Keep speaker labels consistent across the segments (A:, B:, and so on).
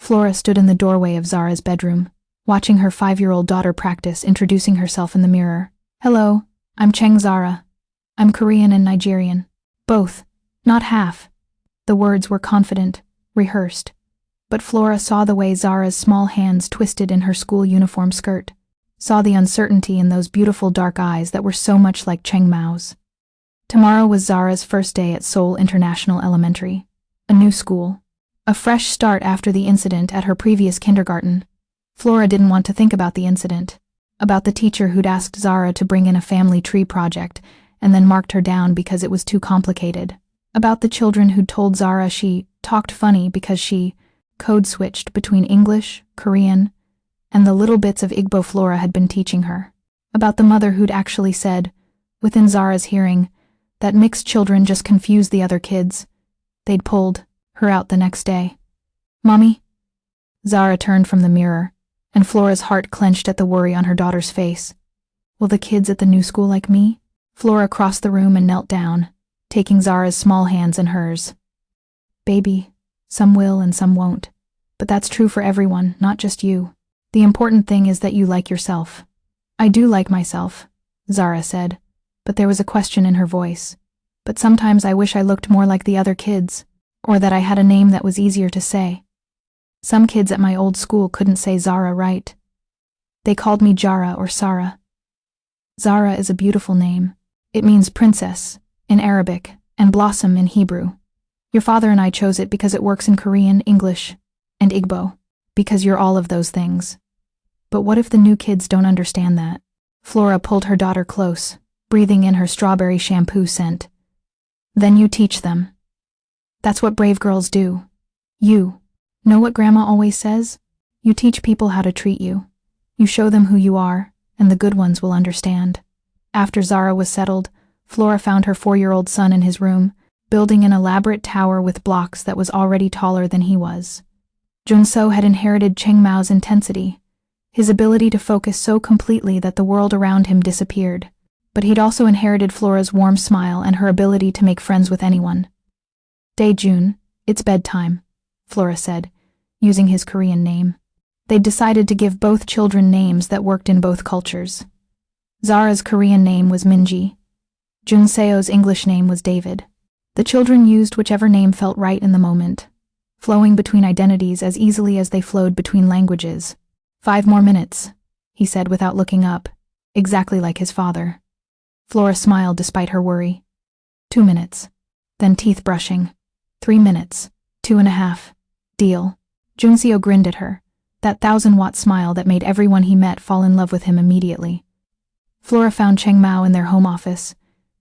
A: Flora stood in the doorway of Zara's bedroom, watching her 5-year-old daughter practice introducing herself in the mirror. "Hello, I'm Zara. I'm Korean and Nigerian. Both, not half." The words were confident, rehearsed. But Flora saw the way Zara's small hands twisted in her school uniform skirt, saw the uncertainty in those beautiful dark eyes that were so much like Mao's. Tomorrow was Zara's first day at Seoul International Elementary, a new school, a fresh start after the incident at her previous kindergarten. Flora didn't want to think about the incident, about the teacher who'd asked Zara to bring in a family tree project and then marked her down because it was too complicated, about the children who'd told Zara she talked funny because she code-switched between English, Korean, and the little bits of Igbo Flora had been teaching her, about the mother who'd actually said, within Zara's hearing, that mixed children just confused the other kids. They'd pulled her out the next day. "Mommy?" Zara turned from the mirror, and Flora's heart clenched at the worry on her daughter's face. "Will the kids at the new school like me?" Flora crossed the room and knelt down, taking Zara's small hands in hers. "Baby, some will and some won't. But that's true for everyone, not just you. The important thing is that you like yourself." "I do like myself," Zara said, but there was a question in her voice. "But sometimes I wish I looked more like the other kids, or that I had a name that was easier to say. Some kids at my old school couldn't say Zara right. They called me Jara or Sara. Zara is a beautiful name. It means princess in Arabic and blossom in Hebrew. Your father and I chose it because it works in Korean, English, and Igbo, because you're all of those things. But what if the new kids don't understand that?" Flora pulled her daughter close, breathing in her strawberry shampoo scent. "Then you teach them. That's what brave girls do. You know what Grandma always says? You teach people how to treat you. You show them who you are, and the good ones will understand." After Zara was settled, Flora found her 4-year-old son in his room, building an elaborate tower with blocks that was already taller than he was. Juno had inherited Mao's intensity, his ability to focus so completely that the world around him disappeared. But he'd also inherited Flora's warm smile and her ability to make friends with anyone. "Day June, it's bedtime," Flora said, using his Korean name. They'd decided to give both children names that worked in both cultures. Zara's Korean name was Minji. Junseo's English name was David. The children used whichever name felt right in the moment, flowing between identities as easily as they flowed between languages. 5 more minutes, he said without looking up, exactly like his father. Flora smiled despite her worry. 2 minutes. Then teeth brushing. 3 minutes. 2.5. Deal. Junseo grinned at her, that 1,000-watt smile that made everyone he met fall in love with him immediately. Flora found Mao in their home office,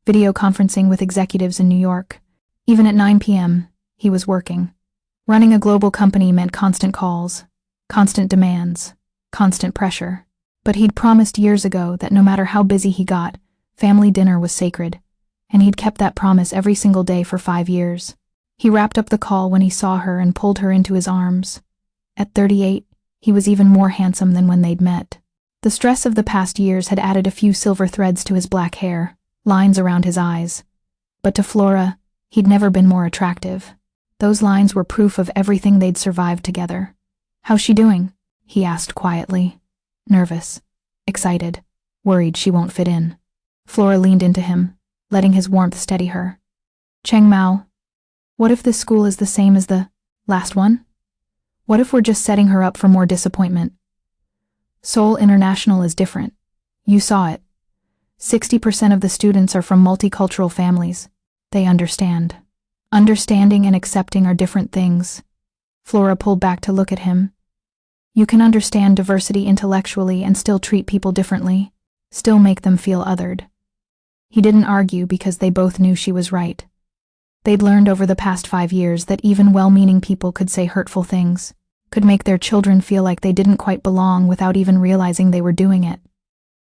A: video conferencing with executives in New York. Even at 9 p.m., he was working. Running a global company meant constant calls, constant demands, constant pressure. But he'd promised years ago that no matter how busy he got, family dinner was sacred, and he'd kept that promise every single day for 5 years. He wrapped up the call when he saw her and pulled her into his arms. At 38, he was even more handsome than when they'd met. The stress of the past years had added a few silver threads to his black hair, lines around his eyes. But to Flora, he'd never been more attractive. Those lines were proof of everything they'd survived together. "How's she doing?" he asked quietly. Nervous, excited, worried she won't fit in. Flora leaned into him, letting his warmth steady her. "Mao, what if this school is the same as the last one? What if we're just setting her up for more disappointment? Seoul International is different. You saw it. 60% of the students are from multicultural families. They understand. Understanding and accepting are different things." Flora pulled back to look at him. "You can understand diversity intellectually and still treat people differently, still make them feel othered." He didn't argue because they both knew she was right. They'd learned over the past 5 years that even well-meaning people could say hurtful things, could make their children feel like they didn't quite belong without even realizing they were doing it.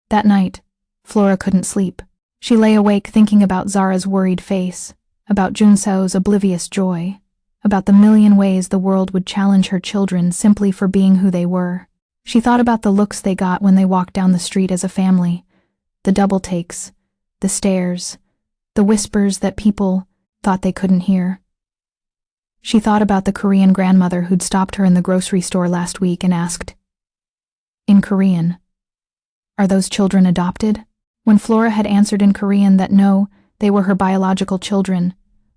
A: That night, Flora couldn't sleep. She lay awake thinking about Zara's worried face, about Junseo's oblivious joy, about the million ways the world would challenge her children simply for being who they were. She thought about the looks they got when they walked down the street as a family, the double takes, the stares, the whispers that people thought they couldn't hear. She thought about the Korean grandmother who'd stopped her in the grocery store last week and asked, in Korean, "Are those children adopted?" When Flora had answered in Korean that no, they were her biological children,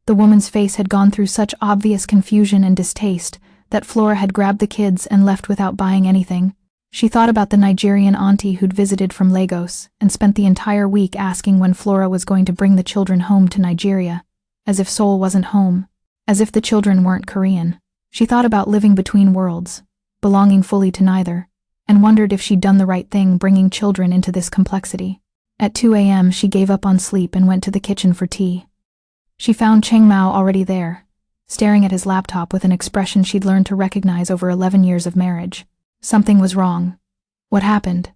A: the woman's face had gone through such obvious confusion and distaste that Flora had grabbed the kids and left without buying anything. She thought about the Nigerian auntie who'd visited from Lagos and spent the entire week asking when Flora was going to bring the children home to Nigeria, as if Seoul wasn't home, as if the children weren't Korean. She thought about living between worlds, belonging fully to neither, and wondered if she'd done the right thing bringing children into this complexity. At 2 a.m. she gave up on sleep and went to the kitchen for tea. She found Cheng Mao already there, staring at his laptop with an expression she'd learned to recognize over 11 years of marriage. Something was wrong. What happened?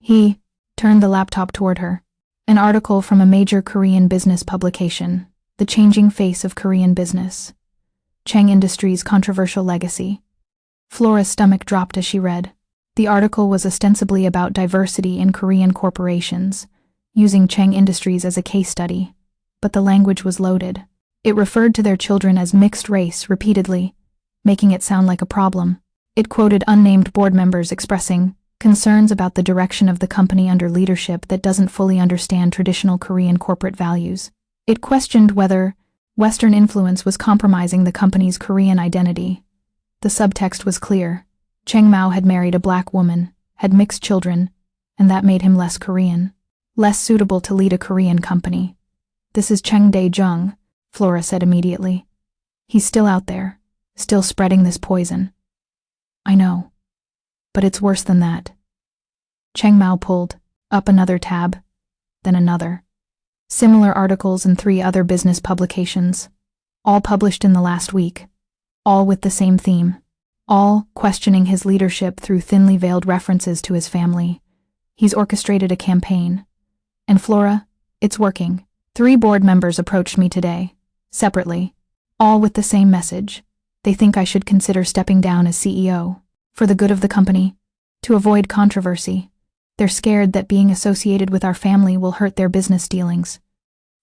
A: He turned the laptop toward her. An article from a major Korean business publication, The Changing Face of Korean Business. Cheng Industries' Controversial Legacy. Flora's stomach dropped as she read. The article was ostensibly about diversity in Korean corporations, using Cheng Industries as a case study, but the language was loaded. It referred to their children as mixed race repeatedly, making it sound like a problem. It quoted unnamed board members expressing concerns about the direction of the company under leadership that doesn't fully understand traditional Korean corporate values. It questioned whether Western influence was compromising the company's Korean identity. The subtext was clear. Cheng Mao had married a black woman, had mixed children, and that made him less Korean, less suitable to lead a Korean company. "This is Cheng Dae-jung," Flora said immediately. "He's still out there, still spreading this poison." "I know. But it's worse than that." Cheng Mao pulled up another tab, then another. Similar articles in 3 other business publications, all published in the last week, all with the same theme, all questioning his leadership through thinly veiled references to his family. He's orchestrated a campaign. And Flora, it's working. 3 board members approached me today, separately, all with the same message. They think I should consider stepping down as CEO, for the good of the company, to avoid controversy. They're scared that being associated with our family will hurt their business dealings.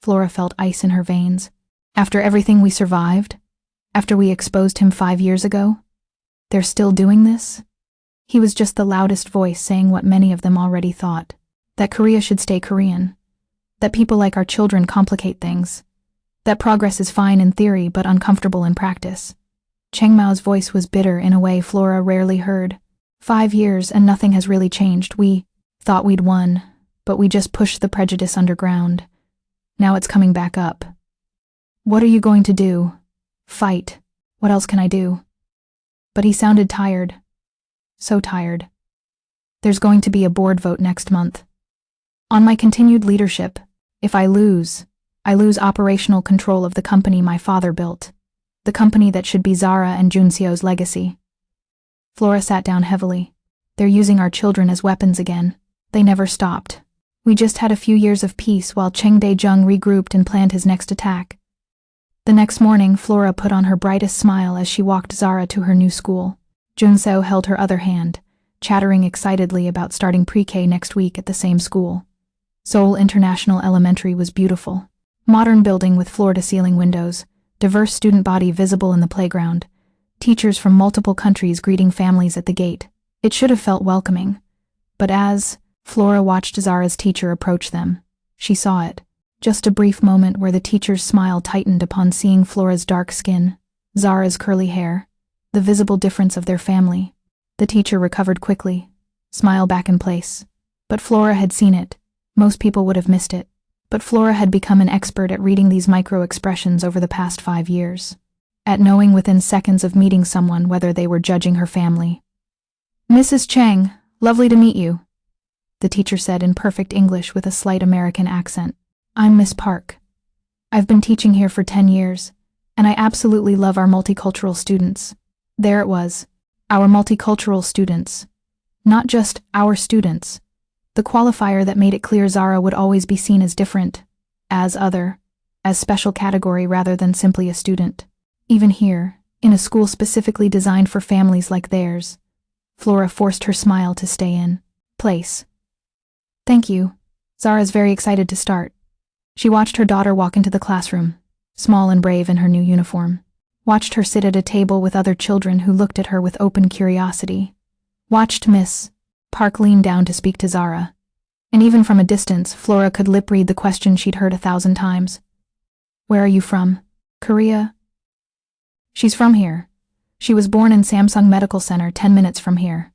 A: Flora felt ice in her veins. After everything we survived? After we exposed him 5 years ago? They're still doing this? He was just the loudest voice saying what many of them already thought. That Korea should stay Korean. That people like our children complicate things. That progress is fine in theory but uncomfortable in practice. Cheng Mao's voice was bitter in a way Flora rarely heard. 5 years and nothing has really changed. We thought we'd won, but we just pushed the prejudice underground. Now it's coming back up. What are you going to do? Fight. What else can I do? But he sounded tired. So tired. There's going to be a board vote next month. On my continued leadership, if I lose operational control of the company my father built. The company that should be Zara and Junseo's legacy. Flora sat down heavily. They're using our children as weapons again. They never stopped. We just had a few years of peace while Cheng Dae-jung regrouped and planned his next attack. The next morning, Flora put on her brightest smile as she walked Zara to her new school. Junseo held her other hand, chattering excitedly about starting pre-K next week at the same school. Seoul International Elementary was beautiful. Modern building with floor-to-ceiling windows, diverse student body visible in the playground, teachers from multiple countries greeting families at the gate. It should have felt welcoming. But as Flora watched Zara's teacher approach them, she saw it. Just a brief moment where the teacher's smile tightened upon seeing Flora's dark skin, Zara's curly hair, the visible difference of their family. The teacher recovered quickly, smile back in place. But Flora had seen it. Most people would have missed it. But Flora had become an expert at reading these micro-expressions over the past 5 years. At knowing within seconds of meeting someone whether they were judging her family. "Mrs. Cheng, lovely to meet you," the teacher said in perfect English with a slight American accent. "I'm Miss Park. I've been teaching here for 10 years, and I absolutely love our multicultural students." There it was. Our multicultural students. Not just our students. The qualifier that made it clear Zara would always be seen as different, as other, as special category rather than simply a student. Even here, in a school specifically designed for families like theirs, Flora forced her smile to stay in place. "Thank you." Zara's very excited to start. She watched her daughter walk into the classroom, small and brave in her new uniform. watched her sit at a table with other children who looked at her with open curiosity. Watched Miss Park lean down to speak to Zara. And even from a distance, Flora could lip-read the question she'd heard 1,000 times. Where are you from? Korea? She's from here. She was born in Samsung Medical Center 10 minutes from here.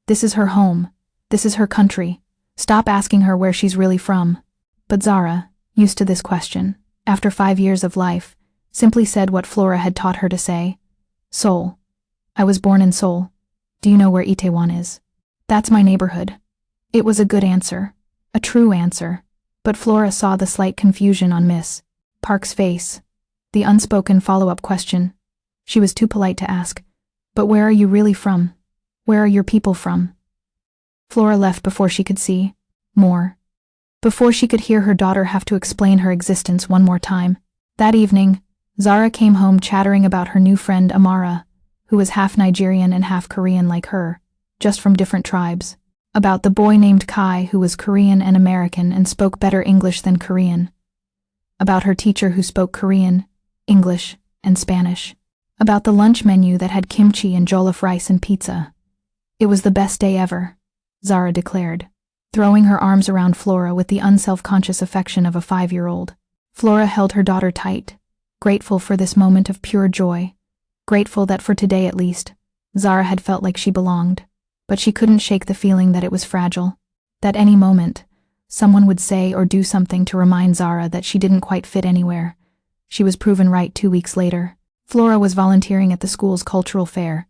A: This is her home. This is her country. Stop asking her where she's really from. But Zara, used to this question, after 5 years of life, simply said what Flora had taught her to say. Seoul. I was born in Seoul. Do you know where Itaewon is? That's my neighborhood. It was a good answer. A true answer. But Flora saw the slight confusion on Miss Park's face. The unspoken follow-up question. She was too polite to ask. But where are you really from? Where are your people from? Flora left before she could see more. Before she could hear her daughter have to explain her existence one more time. That evening, Zara came home chattering about her new friend Amara, who was half Nigerian and half Korean like her, just from different tribes. About the boy named Kai who was Korean and American and spoke better English than Korean. About her teacher who spoke Korean, English, and Spanish. About the lunch menu that had kimchi and jollof rice and pizza. It was the best day ever, Zara declared, throwing her arms around Flora with the unself-conscious affection of a 5-year-old. Flora held her daughter tight, grateful for this moment of pure joy, grateful that for today at least, Zara had felt like she belonged, but she couldn't shake the feeling that it was fragile, that any moment, someone would say or do something to remind Zara that she didn't quite fit anywhere. She was proven right 2 weeks later. Flora was volunteering at the school's cultural fair,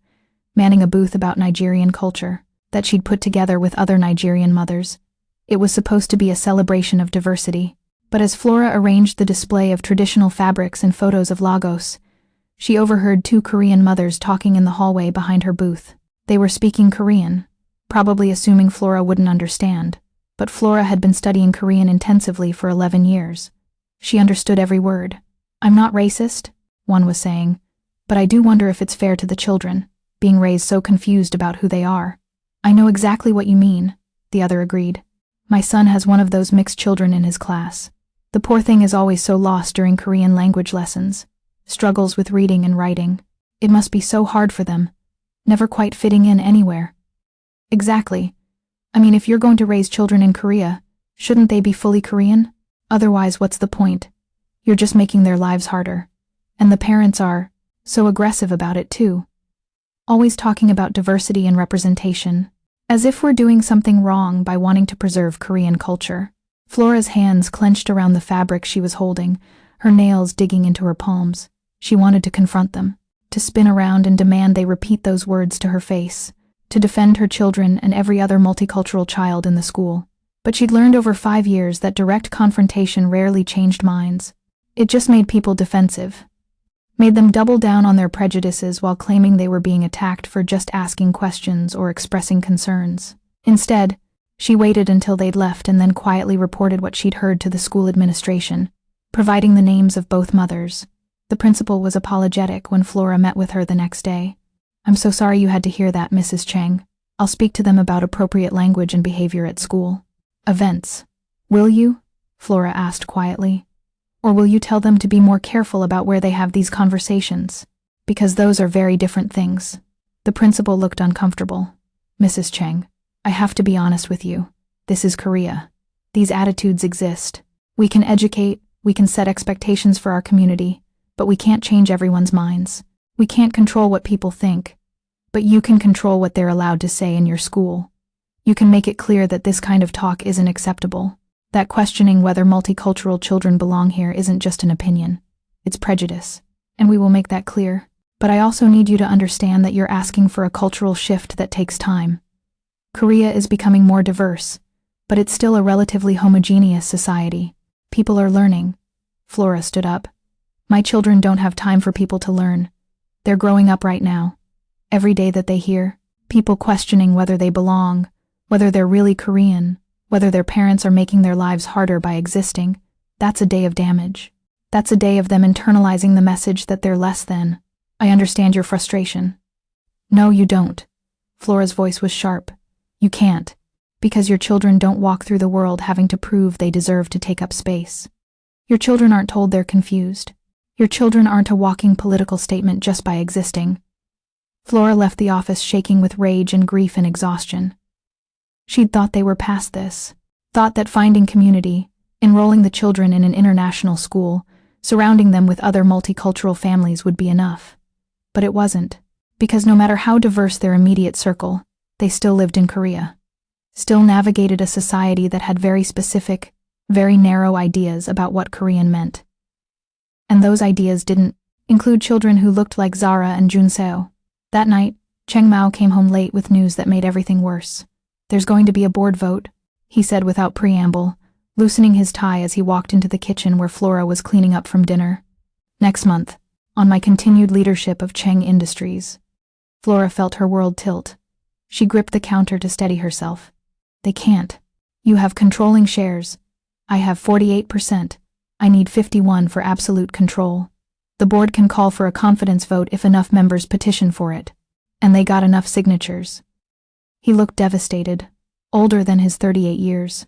A: manning a booth about Nigerian culture that she'd put together with other Nigerian mothers. It was supposed to be a celebration of diversity, but as Flora arranged the display of traditional fabrics and photos of Lagos, she overheard 2 Korean mothers talking in the hallway behind her booth. They were speaking Korean, probably assuming Flora wouldn't understand, but Flora had been studying Korean intensively for 11 years. She understood every word. I'm not racist, one was saying, but I do wonder if it's fair to the children, being raised so confused about who they are. I know exactly what you mean, the other agreed. My son has one of those mixed children in his class. The poor thing is always so lost during Korean language lessons, struggles with reading and writing. It must be so hard for them, never quite fitting in anywhere. Exactly. I mean, if you're going to raise children in Korea, shouldn't they be fully Korean? Otherwise, what's the point? You're just making their lives harder. And the parents are so aggressive about it too. Always talking about diversity and representation, as if we're doing something wrong by wanting to preserve Korean culture. Flora's hands clenched around the fabric she was holding, her nails digging into her palms. She wanted to confront them, to spin around and demand they repeat those words to her face, to defend her children and every other multicultural child in the school. But she'd learned over 5 years that direct confrontation rarely changed minds. It just made people defensive, made them double down on their prejudices while claiming they were being attacked for just asking questions or expressing concerns. Instead, she waited until they'd left and then quietly reported what she'd heard to the school administration, providing the names of both mothers. The principal was apologetic when Flora met with her the next day. I'm so sorry you had to hear that, Mrs. Cheng. I'll speak to them about appropriate language and behavior at school. Events. Will you? Flora asked quietly. Or will you tell them to be more careful about where they have these conversations? Because those are very different things. The principal looked uncomfortable. Mrs. Cheng, I have to be honest with you. This is Korea. These attitudes exist. We can educate, we can set expectations for our community, but we can't change everyone's minds. We can't control what people think. But you can control what they're allowed to say in your school. You can make it clear that this kind of talk isn't acceptable. That questioning whether multicultural children belong here isn't just an opinion. It's prejudice. And we will make that clear. But I also need you to understand that you're asking for a cultural shift that takes time. Korea is becoming more diverse, but it's still a relatively homogeneous society. People are learning. Flora stood up. My children don't have time for people to learn. They're growing up right now. Every day that they hear people questioning whether they belong, whether they're really Korean, whether their parents are making their lives harder by existing, that's a day of damage. That's a day of them internalizing the message that they're less than. I understand your frustration. No, you don't. Flora's voice was sharp. You can't, because your children don't walk through the world having to prove they deserve to take up space. Your children aren't told they're confused. Your children aren't a walking political statement just by existing. Flora left the office shaking with rage and grief and exhaustion. She'd thought they were past this, thought that finding community, enrolling the children in an international school, surrounding them with other multicultural families would be enough. But it wasn't, because no matter how diverse their immediate circle, they still lived in Korea. Still navigated a society that had very specific, very narrow ideas about what Korean meant. And those ideas didn't include children who looked like Zara and Juno. That night, Cheng Mao came home late with news that made everything worse. "There's going to be a board vote," he said without preamble, loosening his tie as he walked into the kitchen where Flora was cleaning up from dinner. "Next month, on my continued leadership of Cheng Industries." Flora felt her world tilt. She gripped the counter to steady herself. "They can't. You have controlling shares. I have 48%. I need 51 for absolute control. The board can call for a confidence vote if enough members petition for it. And they got enough signatures." He looked devastated, older than his 38 years.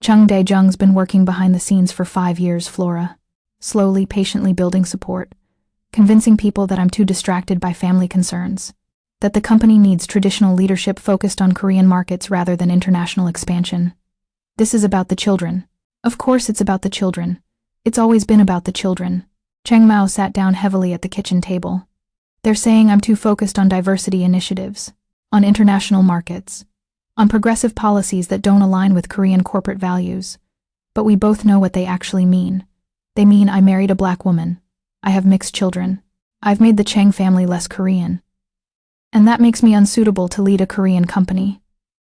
A: Chung Dae-jung's been working behind the scenes for 5 years, Flora. Slowly, patiently building support. Convincing people that I'm too distracted by family concerns. That the company needs traditional leadership focused on Korean markets rather than international expansion. This is about the children. Of course it's about the children. It's always been about the children. Cheng Mao sat down heavily at the kitchen table. "They're saying I'm too focused on diversity initiatives, on international markets, on progressive policies that don't align with Korean corporate values. But we both know what they actually mean. They mean I married a black woman. I have mixed children. I've made the Cheng family less Korean. And that makes me unsuitable to lead a Korean company."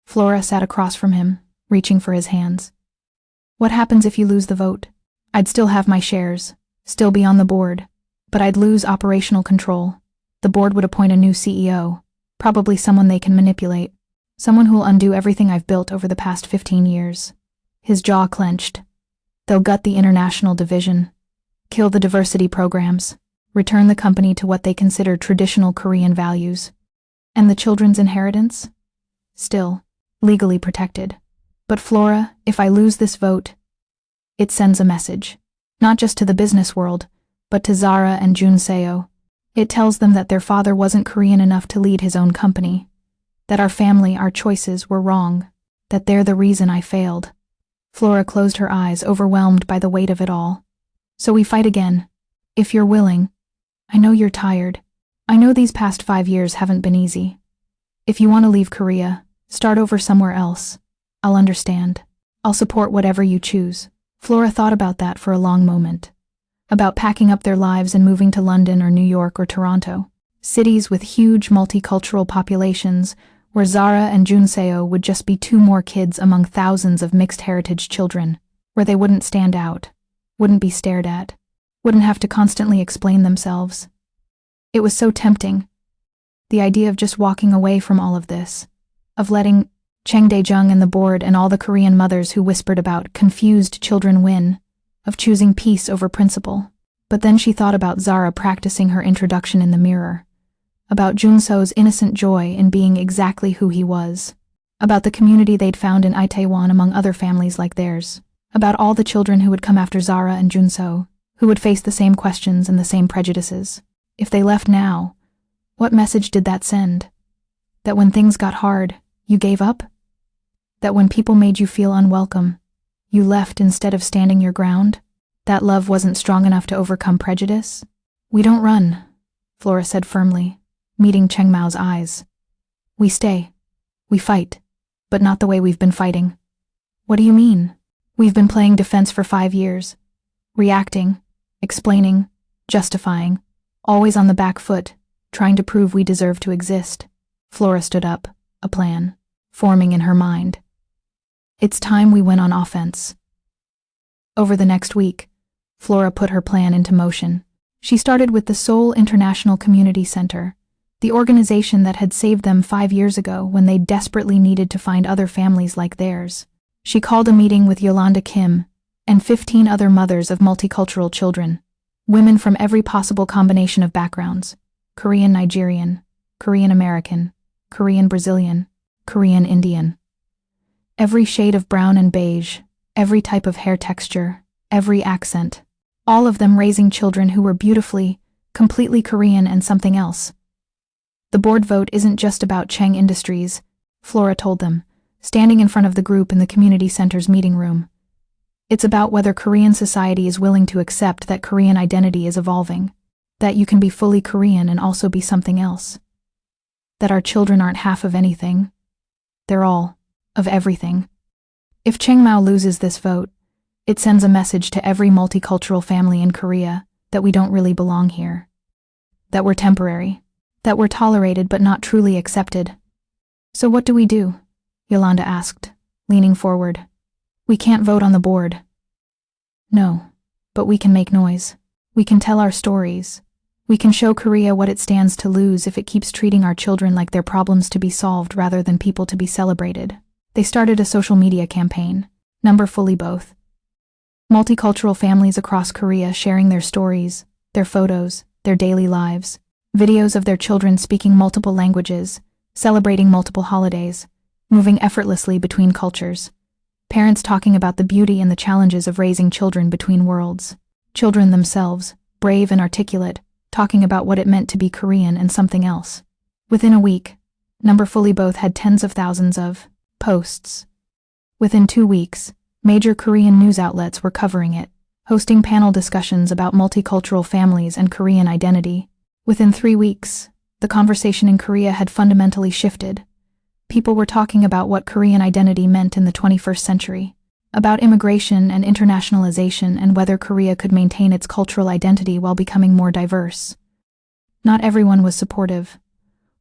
A: Flora sat across from him, reaching for his hands. "What happens if you lose the vote?" "I'd still have my shares, still be on the board, but I'd lose operational control. The board would appoint a new CEO, probably someone they can manipulate, someone who'll undo everything I've built over the past 15 years. His jaw clenched. "They'll gut the international division, kill the diversity programs, return the company to what they consider traditional Korean values. And the children's inheritance? Still, legally protected. But Flora, if I lose this vote, it sends a message. Not just to the business world, but to Zara and Juno. It tells them that their father wasn't Korean enough to lead his own company. That our family, our choices were wrong. That they're the reason I failed." Flora closed her eyes, overwhelmed by the weight of it all. "So we fight again. If you're willing. I know you're tired. I know these past 5 years haven't been easy. If you want to leave Korea, start over somewhere else. I'll understand. I'll support whatever you choose." Flora thought about that for a long moment. About packing up their lives and moving to London or New York or Toronto. Cities with huge multicultural populations where Zara and Juno would just be 2 more kids among thousands of mixed heritage children, where they wouldn't stand out, wouldn't be stared at, wouldn't have to constantly explain themselves. It was so tempting. The idea of just walking away from all of this, of letting Cheng Dae-jung and the board and all the Korean mothers who whispered about confused children win, of choosing peace over principle. But then she thought about Zara practicing her introduction in the mirror, about Junso's innocent joy in being exactly who he was, about the community they'd found in Itaewon among other families like theirs, about all the children who would come after Zara and Junso, who would face the same questions and the same prejudices. If they left now, what message did that send? That when things got hard, you gave up? That when people made you feel unwelcome, you left instead of standing your ground? That love wasn't strong enough to overcome prejudice? "We don't run," Flora said firmly, meeting Cheng Mao's eyes. "We stay. We fight. But not the way we've been fighting." "What do you mean?" "We've been playing defense for 5 years. Reacting, explaining, justifying, always on the back foot, trying to prove we deserve to exist." Flora stood up, a plan forming in her mind. "It's time we went on offense." Over the next week, Flora put her plan into motion. She started with the Seoul International Community Center, the organization that had saved them 5 years ago when they desperately needed to find other families like theirs. She called a meeting with Yolanda Kim and 15 other mothers of multicultural children, women from every possible combination of backgrounds: Korean Nigerian, Korean American, Korean Brazilian, Korean Indian. Every shade of brown and beige, every type of hair texture, every accent. All of them raising children who were beautifully, completely Korean and something else. The board vote isn't just about Cheng Industries, Flora told them, standing in front of the group in the community center's meeting room. It's about whether Korean society is willing to accept that Korean identity is evolving, that you can be fully Korean and also be something else. That our children aren't half of anything. They're all of everything. If Cheng Mao loses this vote, it sends a message to every multicultural family in Korea that we don't really belong here. That we're temporary. That we're tolerated but not truly accepted. So what do we do? Yolanda asked, leaning forward. We can't vote on the board. No, but we can make noise. We can tell our stories. We can show Korea what it stands to lose if it keeps treating our children like they're problems to be solved rather than people to be celebrated. They started a social media campaign, Number Fully Both. Multicultural families across Korea sharing their stories, their photos, their daily lives, videos of their children speaking multiple languages, celebrating multiple holidays, moving effortlessly between cultures. Parents talking about the beauty and the challenges of raising children between worlds. Children themselves, brave and articulate, talking about what it meant to be Korean and something else. Within a week, Number Fully Both had tens of thousands of posts. Within 2 weeks, major Korean news outlets were covering it, hosting panel discussions about multicultural families and Korean identity. Within 3 weeks, the conversation in Korea had fundamentally shifted. People were talking about what Korean identity meant in the 21st century, about immigration and internationalization and whether Korea could maintain its cultural identity while becoming more diverse. Not everyone was supportive.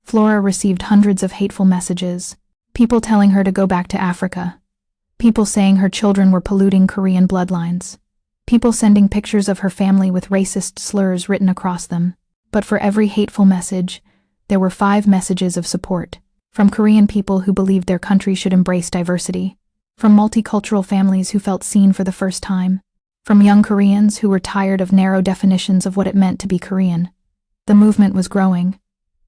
A: Flora received hundreds of hateful messages, people telling her to go back to Africa, people saying her children were polluting Korean bloodlines, people sending pictures of her family with racist slurs written across them. But for every hateful message, there were 5 messages of support. From Korean people who believed their country should embrace diversity, from multicultural families who felt seen for the first time, from young Koreans who were tired of narrow definitions of what it meant to be Korean. The movement was growing,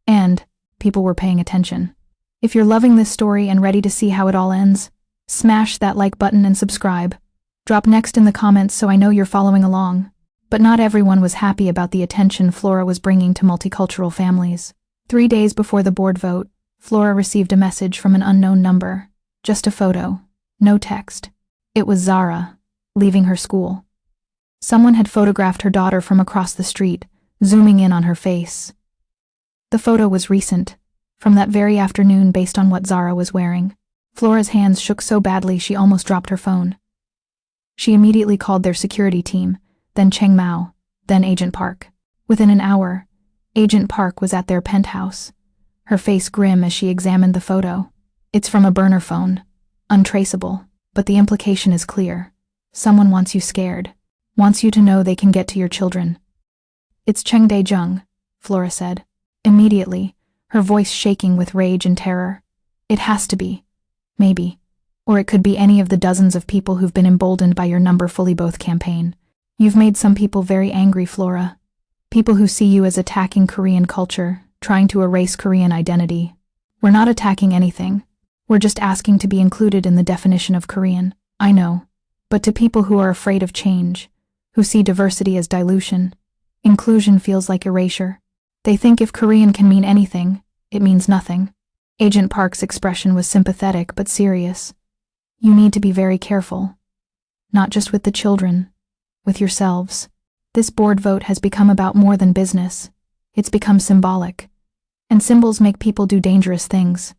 A: and people were paying attention. If you're loving this story and ready to see how it all ends, smash that like button and subscribe. Drop next in the comments so I know you're following along. But not everyone was happy about the attention Flora was bringing to multicultural families. 3 days before the board vote, Flora received a message from an unknown number. Just a photo. No text. It was Zara, leaving her school. Someone had photographed her daughter from across the street, zooming in on her face. The photo was recent, from that very afternoon based on what Zara was wearing. Flora's hands shook so badly she almost dropped her phone. She immediately called their security team, then Cheng Mao, then Agent Park. Within an hour, Agent Park was at their penthouse, her face grim as she examined the photo. It's from a burner phone, untraceable, but the implication is clear. Someone wants you scared, wants you to know they can get to your children. It's Cheng Dae-jung, Flora said, immediately, her voice shaking with rage and terror. It has to be. Maybe. Or it could be any of the dozens of people who've been emboldened by your Number Fully Both campaign. You've made some people very angry, Flora. People who see you as attacking Korean culture, trying to erase Korean identity. We're not attacking anything. We're just asking to be included in the definition of Korean. I know. But to people who are afraid of change, who see diversity as dilution, inclusion feels like erasure. They think if Korean can mean anything, it means nothing. Agent Park's expression was sympathetic but serious. You need to be very careful. Not just with the children, with yourselves. This board vote has become about more than business. It's become symbolic. And symbols make people do dangerous things.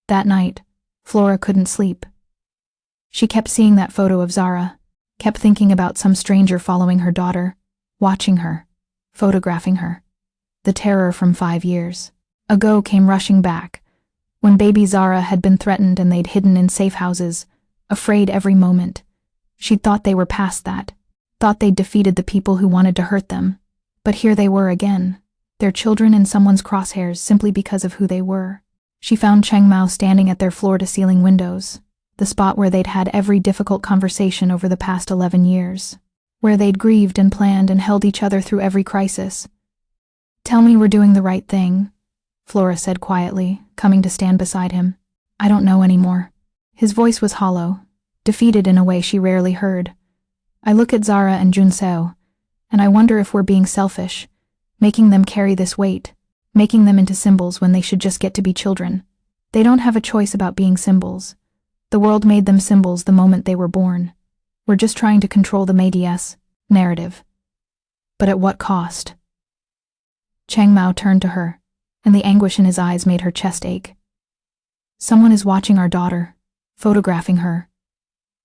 A: That night, Flora couldn't sleep. She kept seeing that photo of Zara, kept thinking about some stranger following her daughter, watching her, photographing her. The terror from 5 years ago came rushing back, when baby Zara had been threatened and they'd hidden in safe houses, afraid every moment. She'd thought they were past that, thought they'd defeated the people who wanted to hurt them. But here they were again, their children in someone's crosshairs simply because of who they were. She found Cheng Mao standing at their floor-to-ceiling windows, the spot where they'd had every difficult conversation over the past 11 years, where they'd grieved and planned and held each other through every crisis. Tell me we're doing the right thing, Flora said quietly, coming to stand beside him. I don't know anymore. His voice was hollow, defeated in a way she rarely heard. I look at Zara and Junseo, And I wonder if we're being selfish, making them carry this weight, making them into symbols when they should just get to be children. They don't have a choice about being symbols. The world made them symbols the moment they were born. We're just trying to control the médias narrative. But at what cost? Chang Mao turned to her, and the anguish in his eyes made her chest ache. Someone is watching our daughter, photographing her,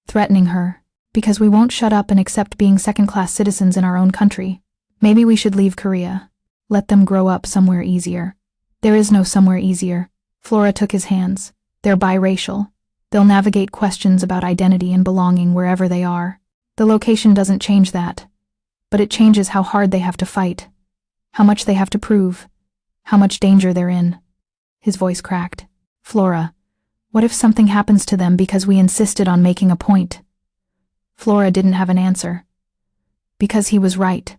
A: threatening her, because we won't shut up and accept being second-class citizens in our own country. Maybe we should leave Korea. Let them grow up somewhere easier. There is no somewhere easier. Flora took his hands. They're biracial. They'll navigate questions about identity and belonging wherever they are. The location doesn't change that. But it changes how hard they have to fight, how much they have to prove, how much danger they're in. His voice cracked. Flora, what if something happens to them because we insisted on making a point? Flora didn't have an answer. Because he was right.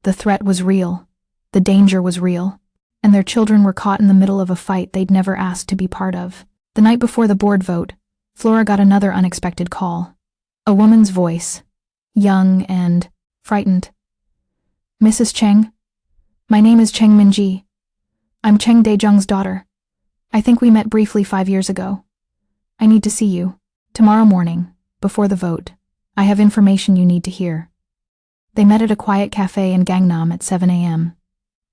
A: The threat was real. The danger was real. And their children were caught in the middle of a fight they'd never asked to be part of. The night before the board vote, Flora got another unexpected call. A woman's voice, young and frightened. Mrs. Cheng? My name is Cheng Minji. I'm Cheng Daejung's daughter. I think we met briefly 5 years ago. I need to see you. Tomorrow morning, before the vote. I have information you need to hear. They met at a quiet cafe in Gangnam at 7 a.m.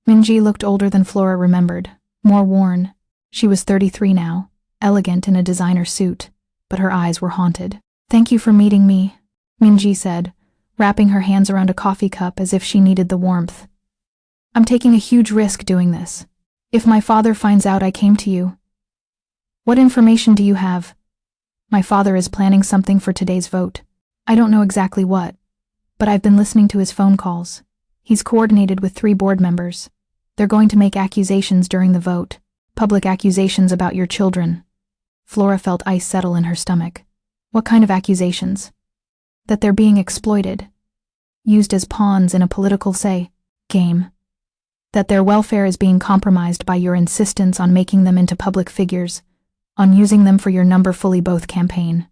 A: Minji looked older than Flora remembered, more worn. She was 33 now, elegant in a designer suit, but her eyes were haunted. Thank you for meeting me, Minji said, wrapping her hands around a coffee cup as if she needed the warmth. I'm taking a huge risk doing this. If my father finds out I came to you. What information do you have? My father is planning something for today's vote. I don't know exactly what, but I've been listening to his phone calls. He's coordinated with 3 board members. They're going to make accusations during the vote, public accusations about your children. Flora felt ice settle in her stomach. What kind of accusations? That they're being exploited, used as pawns in a political game. That their welfare is being compromised by your insistence on making them into public figures, on using them for your number fully both campaign.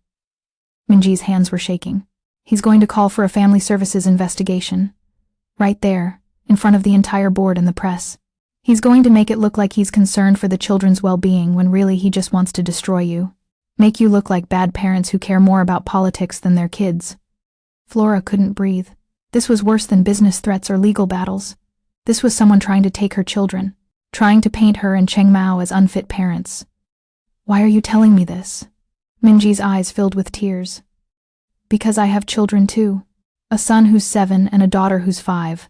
A: Minji's hands were shaking. He's going to call for a family services investigation. Right there, in front of the entire board and the press. He's going to make it look like he's concerned for the children's well-being when really he just wants to destroy you. Make you look like bad parents who care more about politics than their kids. Flora couldn't breathe. This was worse than business threats or legal battles. This was someone trying to take her children, trying to paint her and Cheng Mao as unfit parents. Why are you telling me this? Minji's eyes filled with tears. Because I have children too. A son who's 7 and a daughter who's 5.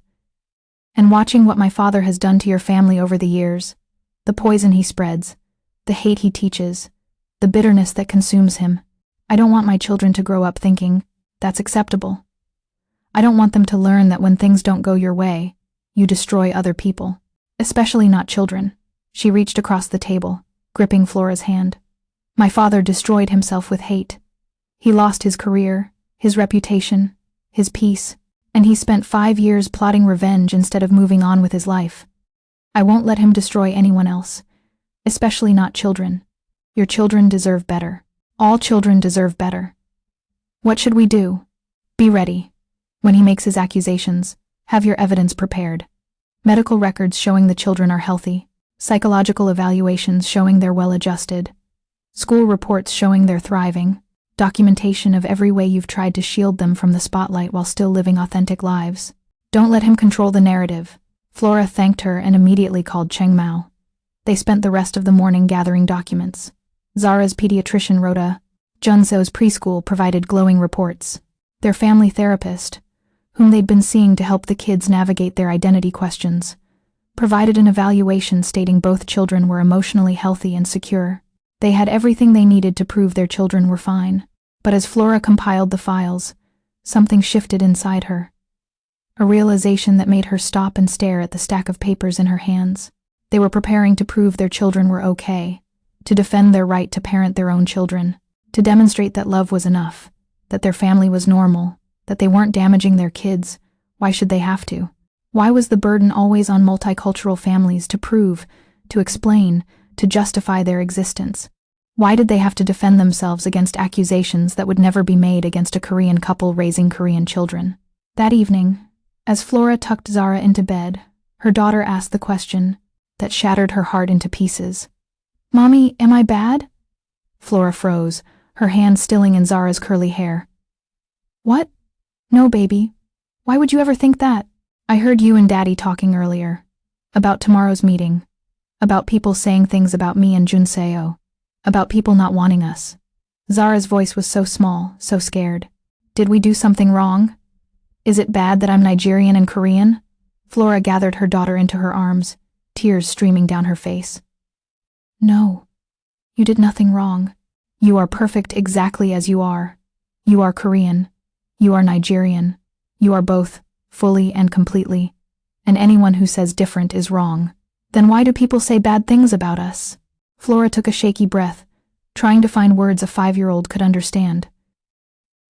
A: And watching what my father has done to your family over the years, the poison he spreads, the hate he teaches, the bitterness that consumes him, I don't want my children to grow up thinking, that's acceptable. I don't want them to learn that when things don't go your way, you destroy other people, especially not children. She reached across the table, gripping Flora's hand. My father destroyed himself with hate. He lost his career, his reputation, his peace, and he spent 5 years plotting revenge instead of moving on with his life. I won't let him destroy anyone else, especially not children. Your children deserve better. All children deserve better. What should we do? Be ready. When he makes his accusations, have your evidence prepared. Medical records showing the children are healthy. Psychological evaluations showing they're well-adjusted. School reports showing they're thriving. Documentation of every way you've tried to shield them from the spotlight while still living authentic lives. Don't let him control the narrative. Flora thanked her and immediately called Cheng Mao. They spent the rest of the morning gathering documents. Zara's pediatrician wrote Junso's preschool provided glowing reports. Their family therapist, whom they'd been seeing to help the kids navigate their identity questions, provided an evaluation stating both children were emotionally healthy and secure. They had everything they needed to prove their children were fine. But as Flora compiled the files, something shifted inside her. A realization that made her stop and stare at the stack of papers in her hands. They were preparing to prove their children were okay, to defend their right to parent their own children, to demonstrate that love was enough, that their family was normal, that they weren't damaging their kids. Why should they have to? Why was the burden always on multicultural families to prove, to explain, to justify their existence? Why did they have to defend themselves against accusations that would never be made against a Korean couple raising Korean children? That evening, As Flora tucked Zara into bed, her daughter asked the question that shattered her heart into pieces. "Mommy, am I bad?" Flora froze, her hand stilling in Zara's curly hair. "What? No, baby. Why would you ever think that? I heard you and Daddy talking earlier. About tomorrow's meeting. About people saying things about me and Junseo. About people not wanting us." Zara's voice was so small, so scared. "Did we do something wrong? Is it bad that I'm Nigerian and Korean?" Flora gathered her daughter into her arms, tears streaming down her face. "No. You did nothing wrong. You are perfect exactly as you are. You are Korean. You are Nigerian. You are both, fully and completely. And anyone who says different is wrong. Then why do people say bad things about us?" Flora took a shaky breath, trying to find words a 5-year-old could understand.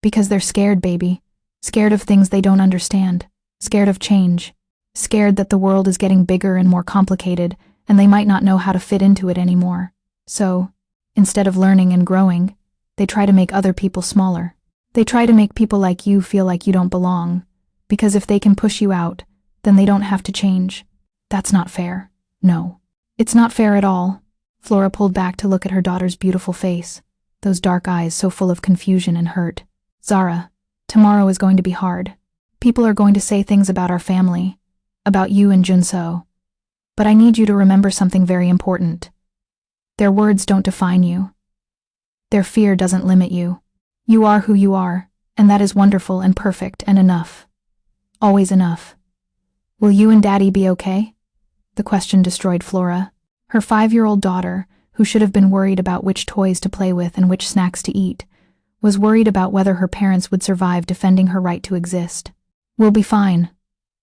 A: "Because they're scared, baby. Scared of things they don't understand. Scared of change. Scared that the world is getting bigger and more complicated, and they might not know how to fit into it anymore. So, instead of learning and growing, they try to make other people smaller. They try to make people like you feel like you don't belong, because if they can push you out, then they don't have to change. That's not fair. No. It's not fair at all." Flora pulled back to look at her daughter's beautiful face, those dark eyes so full of confusion and hurt. "Zara, tomorrow is going to be hard. People are going to say things about our family, about you and Junso. But I need you to remember something very important. Their words don't define you. Their fear doesn't limit you. You are who you are, and that is wonderful and perfect and enough. Always enough. Will you and Daddy be okay?" The question destroyed Flora. Her 5-year-old daughter, who should have been worried about which toys to play with and which snacks to eat, was worried about whether her parents would survive defending her right to exist. "We'll be fine,"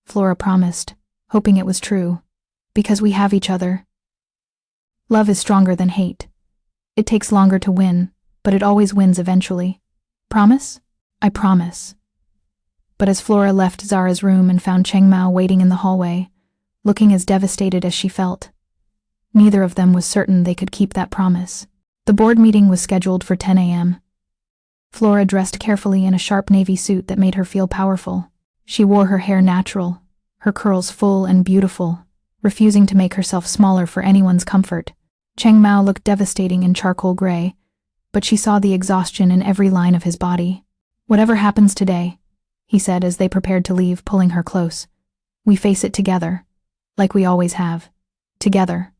A: Flora promised, hoping it was true. "Because we have each other. Love is stronger than hate. It takes longer to win, but it always wins eventually. Promise?" "I promise." But as Flora left Zara's room and found Cheng Mao waiting in the hallway, looking as devastated as she felt, neither of them was certain they could keep that promise. The board meeting was scheduled for 10 a.m. Flora dressed carefully in a sharp navy suit that made her feel powerful. She wore her hair natural, her curls full and beautiful, refusing to make herself smaller for anyone's comfort. Cheng Mao looked devastating in charcoal gray, but she saw the exhaustion in every line of his body. "Whatever happens today," he said as they prepared to leave, pulling her close, "we face it together, like we always have. Together."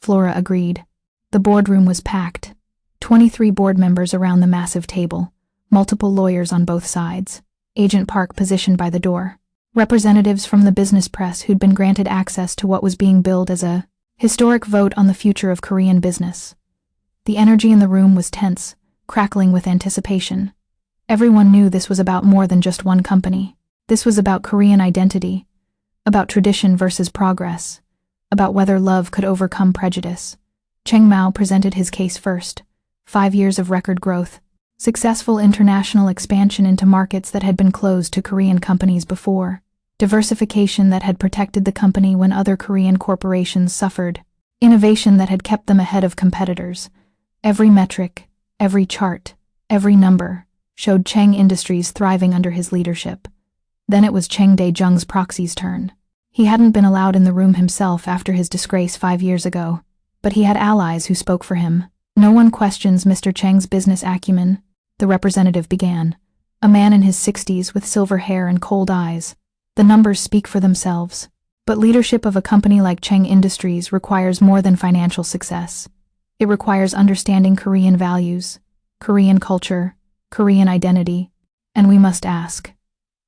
A: Flora agreed. The boardroom was packed. 23 board members around the massive table, multiple lawyers on both sides, Agent Park positioned by the door, representatives from the business press who'd been granted access to what was being billed as a historic vote on the future of Korean business. The energy in the room was tense, crackling with anticipation. Everyone knew this was about more than just one company. This was about Korean identity, about tradition versus progress, about whether love could overcome prejudice. Cheng Mao presented his case first. 5 years of record growth, successful international expansion into markets that had been closed to Korean companies before, diversification that had protected the company when other Korean corporations suffered, innovation that had kept them ahead of competitors. Every metric, every chart, every number showed Cheng Industries thriving under his leadership. Then it was Cheng Dae-jung's proxy's turn. He hadn't been allowed in the room himself after his disgrace 5 years ago, but he had allies who spoke for him. "No one questions Mr. Cheng's business acumen," the representative began, a man in his 60s with silver hair and cold eyes. "The numbers speak for themselves. But leadership of a company like Cheng Industries requires more than financial success. It requires understanding Korean values, Korean culture, Korean identity, and we must ask,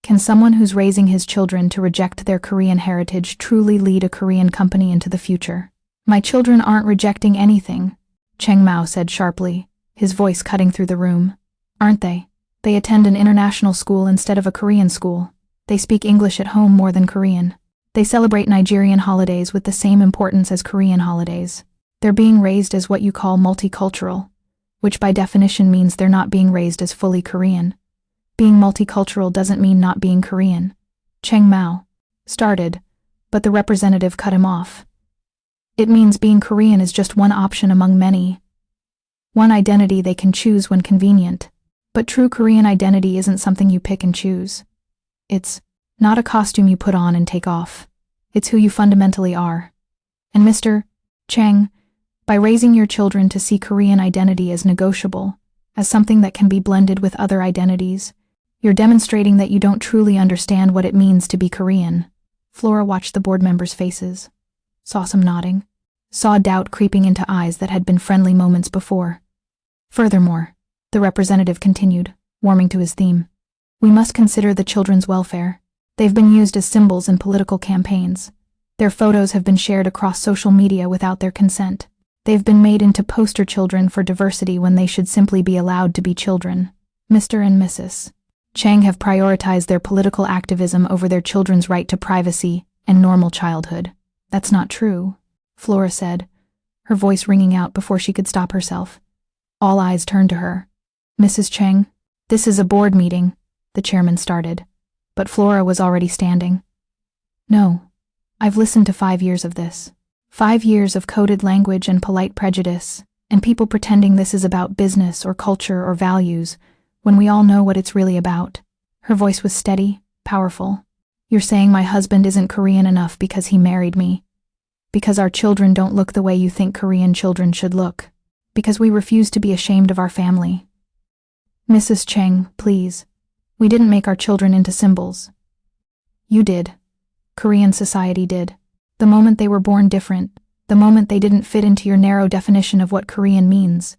A: can someone who's raising his children to reject their Korean heritage truly lead a Korean company into the future?" "My children aren't rejecting anything," Cheng Mao said sharply, his voice cutting through the room. "Aren't they? They attend an international school instead of a Korean school. They speak English at home more than Korean. They celebrate Nigerian holidays with the same importance as Korean holidays. They're being raised as what you call multicultural, which by definition means they're not being raised as fully Korean. Being multicultural doesn't mean not being Korean." Cheng Mao started, but the representative cut him off. "It means being Korean is just one option among many. One identity they can choose when convenient. But true Korean identity isn't something you pick and choose. It's Not a costume you put on and take off. It's who you fundamentally are. And Mr. Cheng, by raising your children to see Korean identity as negotiable, as something that can be blended with other identities, you're demonstrating that you don't truly understand what it means to be Korean. Flora watched the board members' faces, saw some nodding, saw doubt creeping into eyes that had been friendly moments before. Furthermore, the representative continued, warming to his theme, we must consider the children's welfare. They've been used as symbols in political campaigns. Their photos have been shared across social media without their consent. They've been made into poster children for diversity when they should simply be allowed to be children. Mr. and Mrs. Cheng have prioritized their political activism over their children's right to privacy and normal childhood. That's not true, Flora said, her voice ringing out before she could stop herself. All eyes turned to her. Mrs. Cheng, this is a board meeting, the chairman started, but Flora was already standing. No, I've listened to 5 years of this. 5 years of coded language and polite prejudice, and people pretending this is about business or culture or values, when we all know what it's really about. Her voice was steady, powerful. You're saying my husband isn't Korean enough because he married me. Because our children don't look the way you think Korean children should look. Because we refuse to be ashamed of our family. Mrs. Cheng, please. We didn't make our children into symbols. You did. Korean society did. The moment they were born different, the moment they didn't fit into your narrow definition of what Korean means,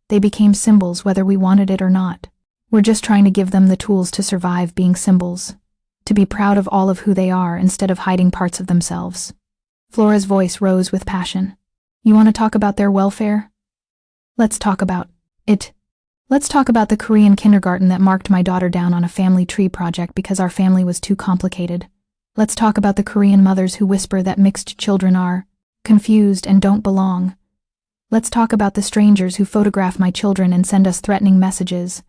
A: they became symbols whether we wanted it or not. We're just trying to give them the tools to survive being symbols, to be proud of all of who they are instead of hiding parts of themselves. Flora's voice rose with passion. You want to talk about their welfare? Let's talk about it. Let's talk about the Korean kindergarten that marked my daughter down on a family tree project because our family was too complicated. Let's talk about the Korean mothers who whisper that mixed children are confused and don't belong. Let's talk about the strangers who photograph my children and send us threatening messages.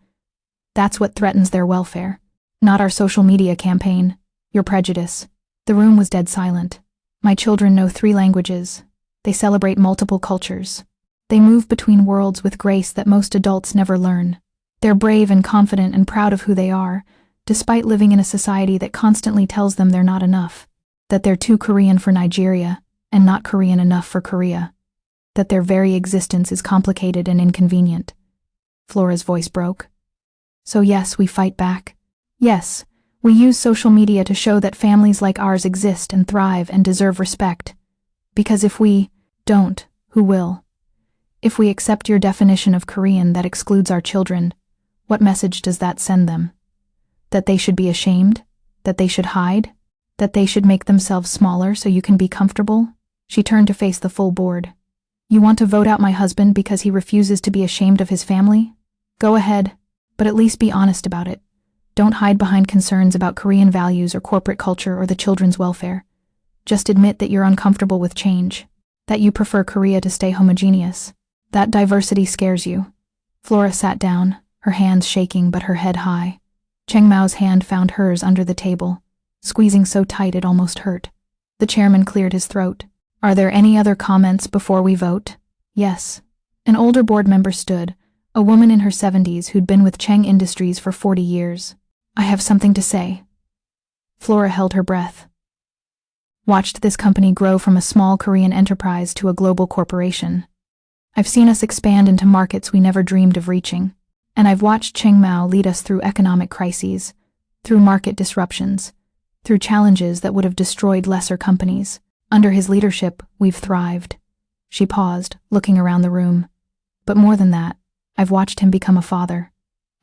A: That's what threatens their welfare. Not our social media campaign, your prejudice. The room was dead silent. My children know 3 languages. They celebrate multiple cultures. They move between worlds with grace that most adults never learn. They're brave and confident and proud of who they are, despite living in a society that constantly tells them they're not enough, that they're too Korean for Nigeria and not Korean enough for Korea, that their very existence is complicated and inconvenient. Flora's voice broke. So yes, we fight back. Yes, we use social media to show that families like ours exist and thrive and deserve respect. Because if we don't, who will? If we accept your definition of Korean that excludes our children, what message does that send them? That they should be ashamed? That they should hide? That they should make themselves smaller so you can be comfortable? She turned to face the full board. You want to vote out my husband because he refuses to be ashamed of his family? Go ahead, but at least be honest about it. Don't hide behind concerns about Korean values or corporate culture or the children's welfare. Just admit that you're uncomfortable with change, that you prefer Korea to stay homogeneous, that diversity scares you. Flora sat down, her hands shaking but her head high. Cheng Mao's hand found hers under the table, squeezing so tight it almost hurt. The chairman cleared his throat. Are there any other comments before we vote? Yes. An older board member stood, a woman in her 70s who'd been with Cheng Industries for 40 years. I have something to say. Flora held her breath. Watched this company grow from a small Korean enterprise to a global corporation. I've seen us expand into markets we never dreamed of reaching. And I've watched Cheng Mao lead us through economic crises, through market disruptions, through challenges that would have destroyed lesser companies. Under his leadership, we've thrived. She paused, looking around the room. But more than that, I've watched him become a father.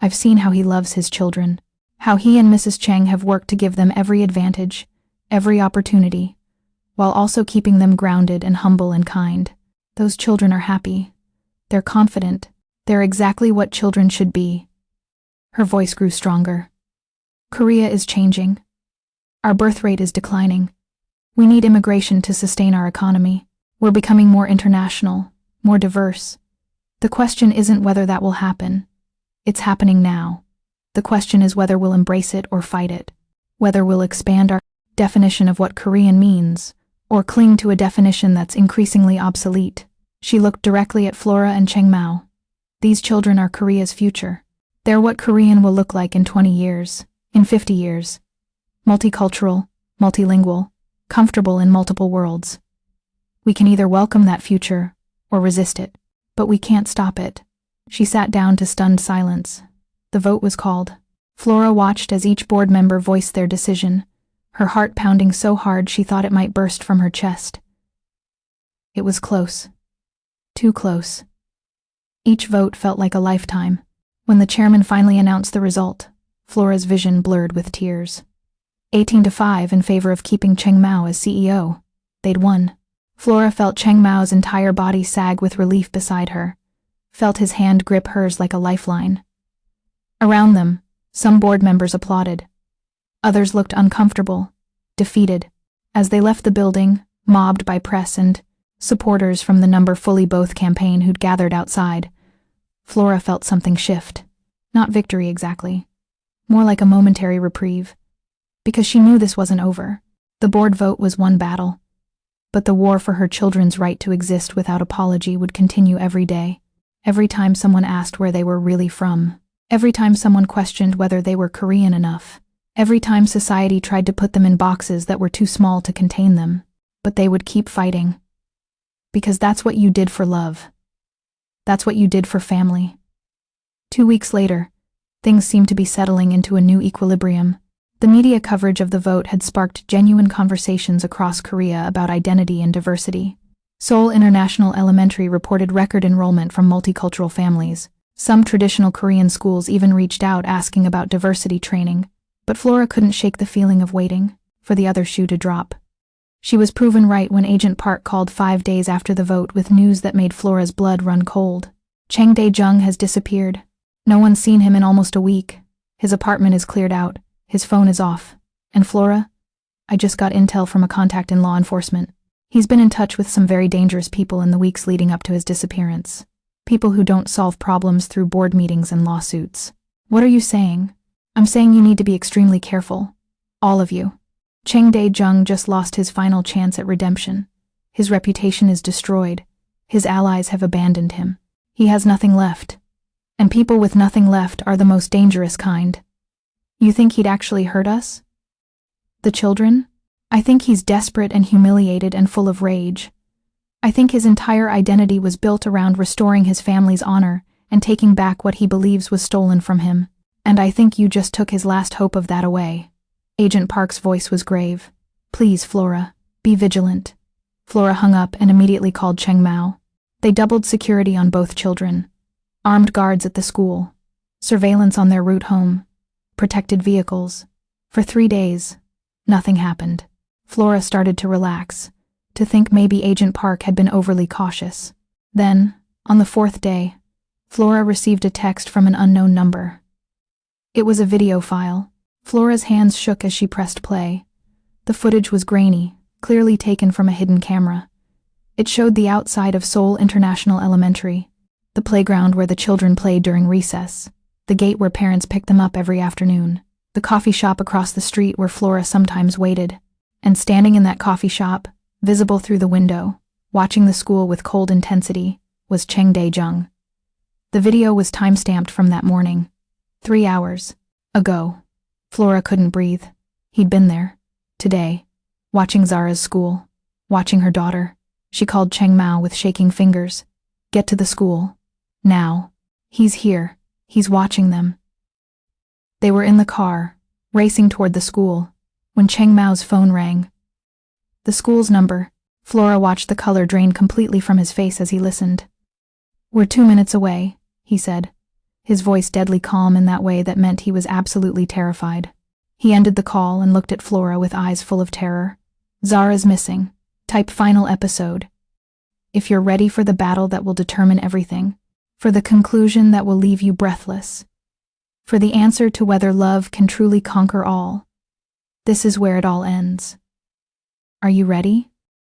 A: I've seen how he loves his children, how he and Mrs. Cheng have worked to give them every advantage, every opportunity, while also keeping them grounded and humble and kind. Those children are happy. They're confident. They're exactly what children should be. Her voice grew stronger. Korea is changing. Our birth rate is declining. We need immigration to sustain our economy. We're becoming more international, more diverse. The question isn't whether that will happen. It's happening now. The question is whether we'll embrace it or fight it. Whether we'll expand our definition of what Korean means, or cling to a definition that's increasingly obsolete. She looked directly at Flora and Cheng Mao. These children are Korea's future. They're what Korean will look like in 20 years, in 50 years. multicultural, multilingual, comfortable in multiple worlds. We can either welcome that future or resist it, but we can't stop it. She sat down to stunned silence. The vote was called. Flora watched as each board member voiced their decision, her heart pounding so hard she thought it might burst from her chest. It was close. Too close. Each vote felt like a lifetime. When the chairman finally announced the result, Flora's vision blurred with tears. 18-5 in favor of keeping Cheng Mao as CEO. They'd won. Flora felt Cheng Mao's entire body sag with relief beside her, felt his hand grip hers like a lifeline. Around them, some board members applauded. Others looked uncomfortable, defeated. As they left the building, mobbed by press and supporters from the Number Fully Both campaign who'd gathered outside, Flora felt something shift. Not victory exactly. More like a momentary reprieve. Because she knew this wasn't over. The board vote was one battle. But the war for her children's right to exist without apology would continue every day. Every time someone asked where they were really from. Every time someone questioned whether they were Korean enough. Every time society tried to put them in boxes that were too small to contain them. But they would keep fighting. Because that's what you did for love. That's what you did for family. 2 weeks later, things seemed to be settling into a new equilibrium. The media coverage of the vote had sparked genuine conversations across Korea about identity and diversity. Seoul International Elementary reported record enrollment from multicultural families. Some traditional Korean schools even reached out asking about diversity training, but Flora couldn't shake the feeling of waiting for the other shoe to drop. She was proven right when Agent Park called 5 days after the vote with news that made Flora's blood run cold. Chang Dae-jung has disappeared. No one's seen him in almost a week. His apartment is cleared out. His phone is off. And Flora? I just got intel from a contact in law enforcement. He's been in touch with some very dangerous people in the weeks leading up to his disappearance. People who don't solve problems through board meetings and lawsuits. What are you saying? I'm saying you need to be extremely careful. All of you. Chang Dae-jung just lost his final chance at redemption. His reputation is destroyed. His allies have abandoned him. He has nothing left. And people with nothing left are the most dangerous kind. You think he'd actually hurt us? The children? I think he's desperate and humiliated and full of rage. I think his entire identity was built around restoring his family's honor and taking back what he believes was stolen from him. And I think you just took his last hope of that away. Agent Park's voice was grave. Please, Flora, be vigilant. Flora hung up and immediately called Cheng Mao. They doubled security on both children. Armed guards at the school. Surveillance on their route home. Protected vehicles. For 3 days, nothing happened. Flora started to relax, to think maybe Agent Park had been overly cautious. Then, on the 4th day, Flora received a text from an unknown number. It was a video file. Flora's hands shook as she pressed play. The footage was grainy, clearly taken from a hidden camera. It showed the outside of Seoul International Elementary, the playground where the children played during recess, the gate where parents picked them up every afternoon, the coffee shop across the street where Flora sometimes waited. And standing in that coffee shop, visible through the window, watching the school with cold intensity, was Chang Dae-jung. The video was time-stamped from that morning. 3 hours ago. Flora couldn't breathe. He'd been there. Today. Watching Zara's school. Watching her daughter. She called Cheng Mao with shaking fingers. Get to the school. Now. He's here. He's watching them. They were in the car, racing toward the school, when Cheng Mao's phone rang. The school's number. Flora watched the color drain completely from his face as he listened. We're 2 minutes away, he said, his voice deadly calm in that way that meant he was absolutely terrified. He ended the call and looked at Flora with eyes full of terror. Zara's missing. Type final episode. If you're ready for the battle that will determine everything, for the conclusion that will leave you breathless, for the answer to whether love can truly conquer all, this is where it all ends. Are you ready?